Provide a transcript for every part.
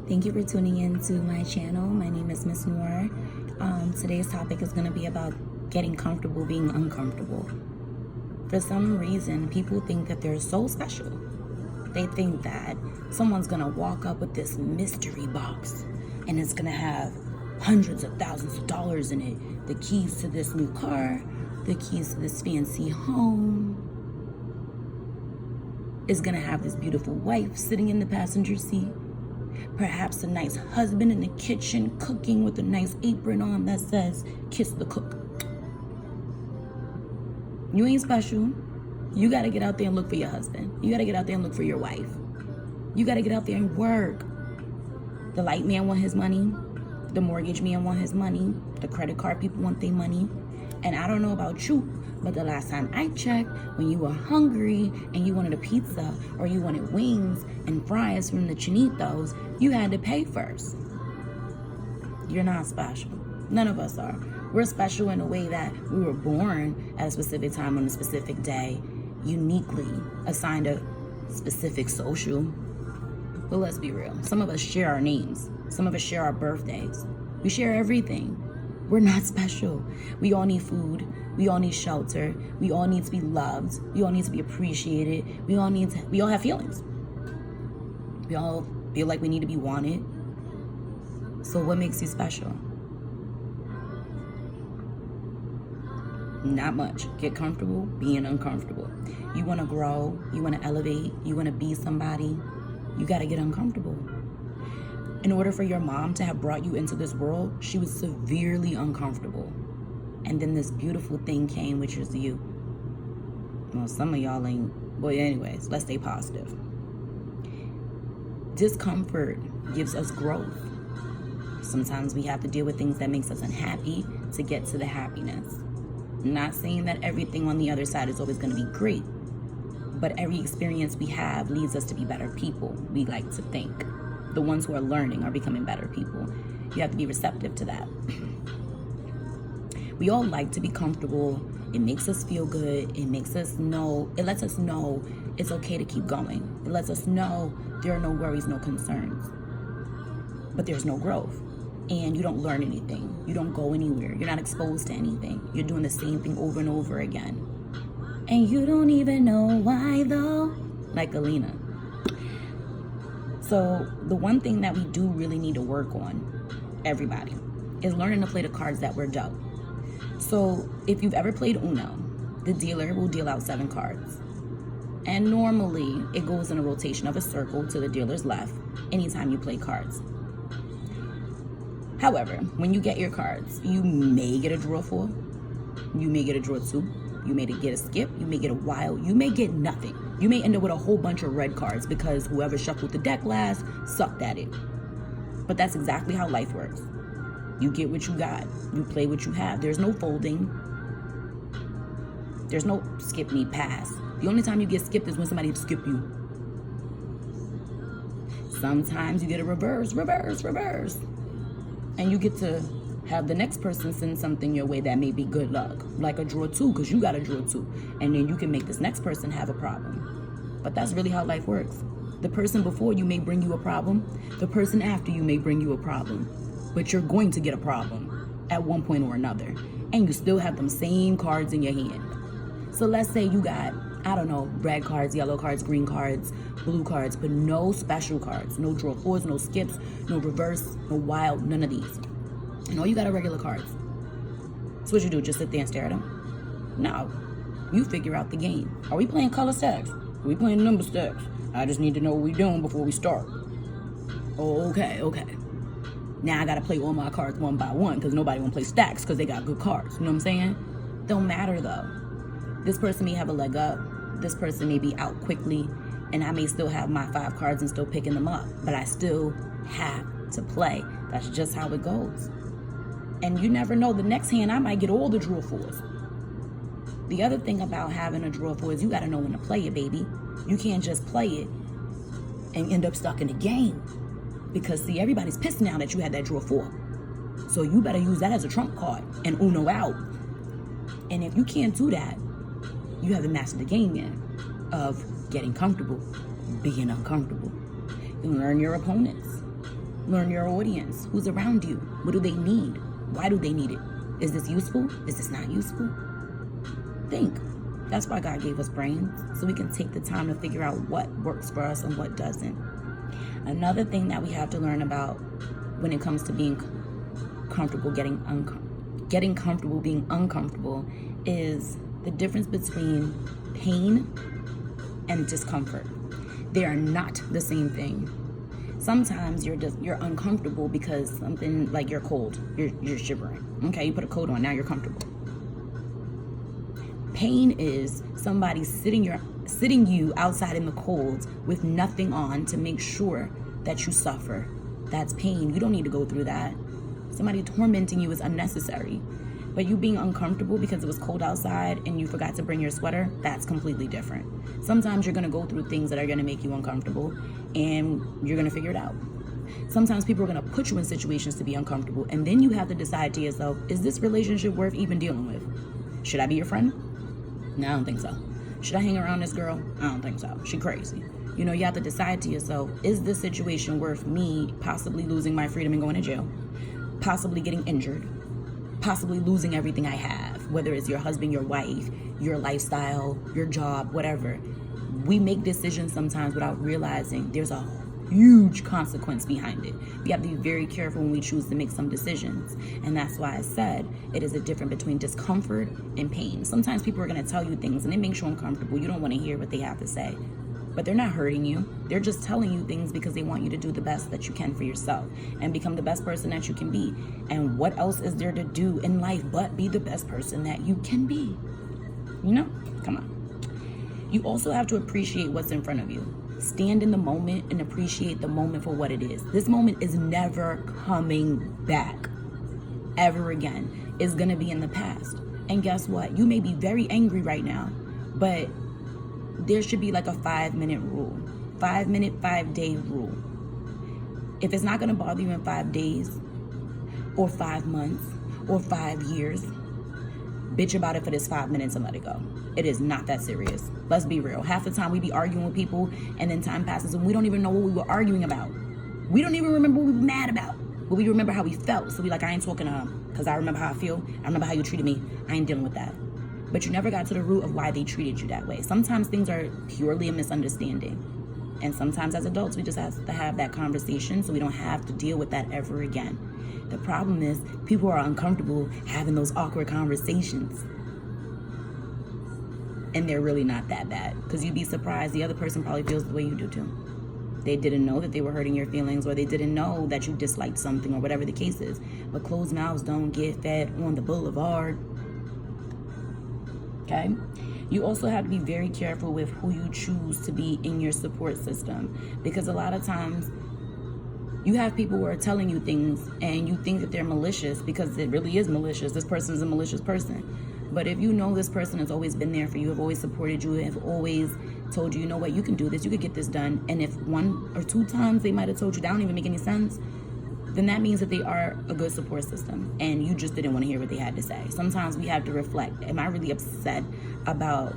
Thank you for tuning in to my channel. My name is Miss Noor. Today's topic is going to be about getting comfortable being uncomfortable. For some reason, people think that they're so special. They think that someone's going to walk up with this mystery box and it's going to have hundreds of thousands of dollars in it. The keys to this new car, the keys to this fancy home. Is going to have this beautiful wife sitting in the passenger seat. Perhaps a nice husband in the kitchen cooking with a nice apron on that says, "Kiss the cook." You ain't special. You got to get out there and look for your husband. You got to get out there and look for your wife. You got to get out there and work. The light man want his money. The mortgage man want his money. The credit card people want their money. And I don't know about you, but the last time I checked, when you were hungry and you wanted a pizza or you wanted wings and fries from the Chinitos, you had to pay first. You're not special. None of us are. We're special in a way that we were born at a specific time on a specific day, uniquely assigned a specific social. But let's be real. Some of us share our names. Some of us share our birthdays. We share everything. We're not special. We all need food. We all need shelter. We all need to be loved. We all need to be appreciated. We all have feelings. We all feel like we need to be wanted. So what makes you special? Not much. Get comfortable being uncomfortable. You want to grow. You want to elevate. You want to be somebody. You got to get uncomfortable. In order for your mom to have brought you into this world, she was severely uncomfortable. And then this beautiful thing came, which is you. Well, some of y'all ain't. Well, anyways, let's stay positive. Discomfort gives us growth. Sometimes we have to deal with things that makes us unhappy to get to the happiness. I'm not saying that everything on the other side is always going to be great, but every experience we have leads us to be better people, we like to think. The ones who are learning are becoming better people. You have to be receptive to that. We all like to be comfortable. It makes us feel good. It lets us know it's okay to keep going. It lets us know there are no worries, no concerns. But there's no growth. And you don't learn anything. You don't go anywhere. You're not exposed to anything. You're doing the same thing over and over again. And you don't even know why though. Like Alina. So the one thing that we do really need to work on, everybody, is learning to play the cards that we're dealt. So if you've ever played Uno, the dealer will deal out 7 cards. And normally it goes in a rotation of a circle to the dealer's left anytime you play cards. However, when you get your cards, you may get a draw 4, you may get a draw 2, you may get a skip, you may get a wild, you may get nothing. You may end up with a whole bunch of red cards because whoever shuffled the deck last sucked at it. But that's exactly how life works. You get what you got. You play what you have. There's no folding. There's no skip me pass. The only time you get skipped is when somebody skip you. Sometimes you get a reverse. And you get to have the next person send something your way that may be good luck, like a draw 2, because you got a draw 2, and then you can make this next person have a problem. But that's really how life works. The person before you may bring you a problem, the person after you may bring you a problem, but you're going to get a problem at one point or another, and you still have them same cards in your hand. So let's say you got, I don't know, red cards, yellow cards, green cards, blue cards, but no special cards, no draw 4s, no skips, no reverse, no wild, none of these. And all you got are regular cards. So what you do, just sit there and stare at them? No. You figure out the game. Are we playing color stacks? Are we playing number stacks? I just need to know what we're doing before we start. Oh, okay. Now I gotta play all my cards one by one because nobody wanna play stacks because they got good cards. You know what I'm saying? Don't matter though. This person may have a leg up. This person may be out quickly. And I may still have my 5 cards and still picking them up. But I still have to play. That's just how it goes. And you never know, the next hand I might get all the draw 4s. The other thing about having a draw 4 is you gotta know when to play it, baby. You can't just play it and end up stuck in the game. Because see, everybody's pissed now that you had that draw 4. So you better use that as a trump card and Uno out. And if you can't do that, you haven't mastered the game yet of getting comfortable, being uncomfortable. You learn your opponents. Learn your audience. Who's around you? What do they need? Why do they need it? Is this useful? Is this not useful? Think. That's why God gave us brains, so we can take the time to figure out what works for us and what doesn't. Another thing that we have to learn about when it comes to being comfortable, getting comfortable being uncomfortable, is the difference between pain and discomfort. They are not the same thing. Sometimes you're uncomfortable because something, like you're cold, you're shivering. Okay, you put a coat on, now you're comfortable. Pain is somebody sitting you outside in the cold with nothing on to make sure that you suffer. That's pain. You don't need to go through that. Somebody tormenting you is unnecessary. But you being uncomfortable because it was cold outside and you forgot to bring your sweater, that's completely different. Sometimes you're going to go through things that are going to make you uncomfortable, and you're going to figure it out. Sometimes people are going to put you in situations to be uncomfortable, and then you have to decide to yourself, is this relationship worth even dealing with? Should I be your friend? No, I don't think so. Should I hang around this girl? I don't think so. She crazy. You have to decide to yourself, is this situation worth me possibly losing my freedom and going to jail? Possibly getting injured? Possibly losing everything I have, whether it's your husband, your wife, your lifestyle, your job, whatever. We make decisions sometimes without realizing there's a huge consequence behind it. We have to be very careful when we choose to make some decisions. And that's why I said it is a difference between discomfort and pain. Sometimes people are going to tell you things and it makes you uncomfortable. You don't want to hear what they have to say. But they're not hurting you. They're just telling you things because they want you to do the best that you can for yourself and become the best person that you can be. And what else is there to do in life but be the best person that you can be? Come on. You also have to appreciate what's in front of you. Stand in the moment and appreciate the moment for what it is. This moment is never coming back ever again. It's going to be in the past. And guess what? You may be very angry right now, but there should be like a 5-minute rule. 5-minute, 5-day rule. If it's not going to bother you in 5 days or 5 months or 5 years, bitch about it for this 5 minutes and let it go. It is not that serious. Let's be real. Half the time we be arguing with people and then time passes and we don't even know what we were arguing about. We don't even remember what we were mad about. But we remember how we felt. So we like, I ain't talking to him because I remember how I feel. I remember how you treated me. I ain't dealing with that. But you never got to the root of why they treated you that way. Sometimes things are purely a misunderstanding. And sometimes as adults, we just have to have that conversation so we don't have to deal with that ever again. The problem is people are uncomfortable having those awkward conversations. And they're really not that bad. Because you'd be surprised the other person probably feels the way you do too. They didn't know that they were hurting your feelings, or they didn't know that you disliked something, or whatever the case is. But closed mouths don't get fed on the boulevard. Okay? You also have to be very careful with who you choose to be in your support system, because a lot of times you have people who are telling you things and you think that they're malicious because it really is malicious. This person is a malicious person. But if you know this person has always been there for you, have always supported you, have always told you, you know what, you can do this, you could get this done. And if 1 or 2 times they might have told you that don't even make any sense, then that means that they are a good support system and you just didn't want to hear what they had to say. Sometimes we have to reflect. Am I really upset about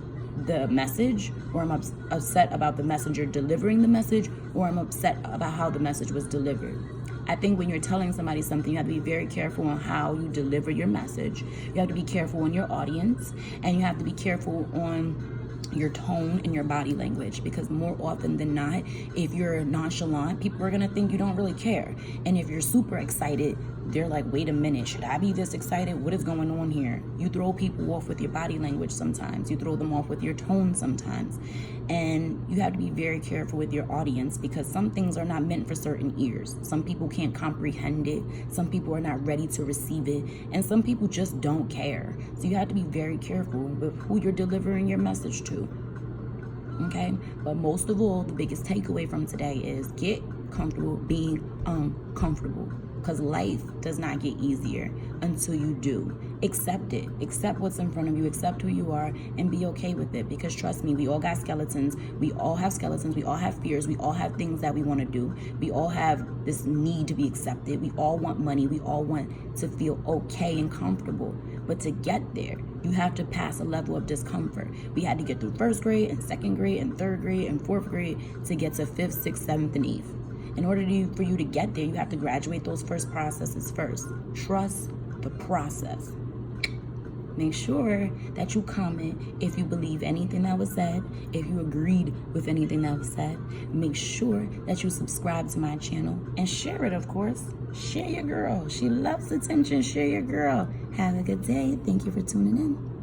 the message, or I'm upset about the messenger delivering the message, or I'm upset about how the message was delivered? I think when you're telling somebody something, you have to be very careful on how you deliver your message. You have to be careful on your audience, and you have to be careful on your tone and your body language, because more often than not, if you're nonchalant, people are gonna think you don't really care. And if you're super excited, they're like, wait a minute, should I be this excited? What is going on here? You throw people off with your body language sometimes. You throw them off with your tone sometimes. And you have to be very careful with your audience, because some things are not meant for certain ears. Some people can't comprehend it. Some people are not ready to receive it. And some people just don't care. So you have to be very careful with who you're delivering your message to. Okay? But most of all, the biggest takeaway from today is get comfortable being uncomfortable. Because life does not get easier until you do. Accept it. Accept what's in front of you. Accept who you are and be okay with it. Because trust me, we all got skeletons. We all have skeletons. We all have fears. We all have things that we want to do. We all have this need to be accepted. We all want money. We all want to feel okay and comfortable. But to get there, you have to pass a level of discomfort. We had to get through 1st grade and 2nd grade and 3rd grade and 4th grade to get to 5th, 6th, 7th, and 8th. In order for you to get there, you have to graduate those first processes first. Trust the process. Make sure that you comment if you believe anything that was said, if you agreed with anything that was said. Make sure that you subscribe to my channel and share it, of course. Share your girl. She loves attention. Share your girl. Have a good day. Thank you for tuning in.